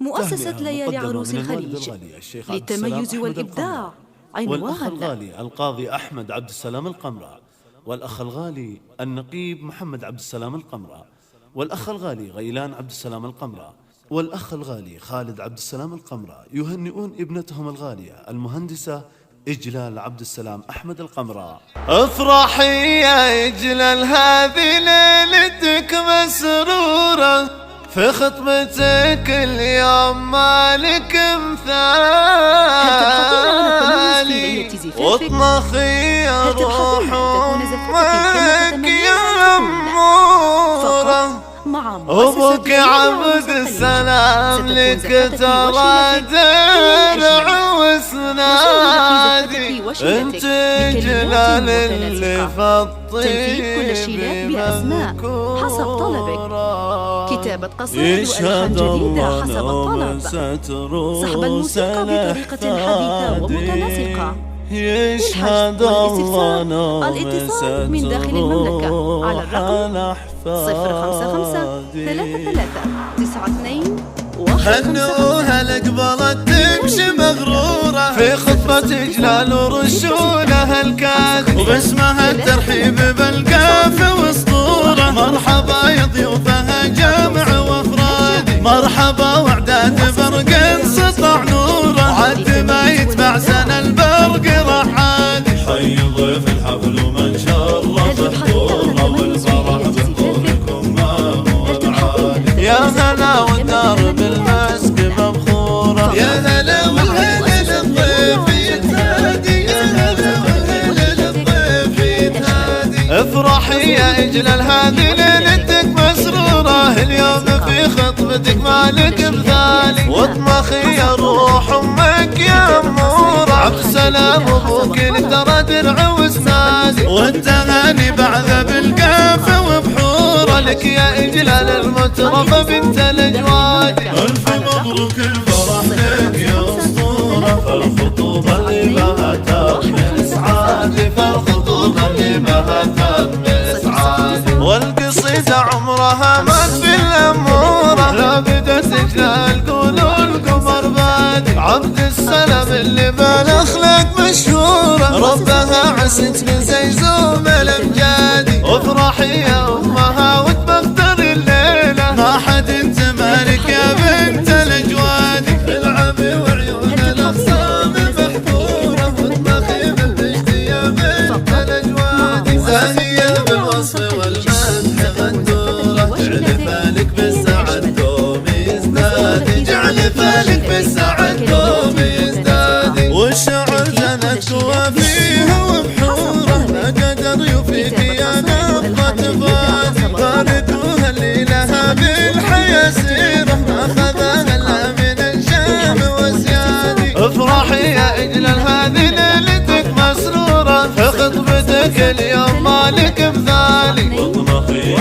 مؤسسة ليالي عروس الخليج للتميز والإبداع. والأخ عنوان: الغالي القاضي أحمد عبد السلام القمرة، والأخ الغالي النقيب محمد عبد السلام القمرة، والأخ الغالي غيلان عبد السلام القمرة، والأخ الغالي خالد عبد السلام القمرة يهنئون ابنتهم الغالية المهندسة إجلال عبد السلام أحمد القمرة. افرحي يا إجلال هذه ليلتك مسرورة، في خطبتك اليوم مالك مثالي، واطمخي يا روح أمك يا أمورة، أبوك عبد السلام لك ترى درع وسنادي، انت جلال اللي فالطيب بأسماء حسب طلبك، كتابة قصائد وألحان جديدة حسب الطلب، سحب الموسيقى بطريقة حديثة ومتناسقة، يشهد الله نوم الاتصال من داخل المملكة على الرقم 055-3392. هنوها لقبلت تمشي مغرورة، في خطبة إجلال ورشولها الكاذب، وباسمها الترحيب بالقاف واسطورة. مرحبا يا ضيوفها جامع وافرادي، مرحبا وعداد برق سطع نوره، وعد ما يتبع سنة البرق رحادي. حي ضيف الحفل ومن شرف حضوره، والفرح بحضوركم ما هو بعادي. يا هلا والدار بالمسك مبخورة، يا هلا والهلا للضيف يتهادي، يا هلا والهلا للضيف يتهادي. افرحي يا إجلال هذه ليلتك مسرورة، اليوم في خطبتك مالك مثالي، واطمخي يا روح أمك يا أمورة، عبد السلام أبوك ترى درع وسنادي، والتهاني بعد بالقافة وبحورة، لك يا إجلال المترفة بنت الأجواد. ألف مبروك الفرح لك يا أسطورة، فالخطوبة اللي ما تم إسعادي، فالخطوبة اللي ما تم إسعادي، والقصيدة عمرها ما في الأمورة، لا بدت إجلال قولوا القمر بادي، عبد السلام اللي بالأخلاق مشهورة، ربها عست من زيزوم الأمجادي. افرحي يا أمها وتبختري الليلة، ما حد تمالك يا بنت الأجوادي، العبي وعيون الأخصام محفورة، واطبخي بالمجد يا بنت الأجوادي، زاهية بالوصف والمدح غدورة، جعل فالك بالسعد دوم يزدادي، جعل فالك بالسعد دوم يزدادي، والشعر زنت وفيها وبحورة، ما قدر يفيك يا نبضة فادي، باردوها اللي لها بالحياة سيرة، ما خذها الا من الشام وزيادي. افرحي يا إجلال هذه ليلتك مسرورة، في خطبتك اليوم مالك مثالي، واطمخي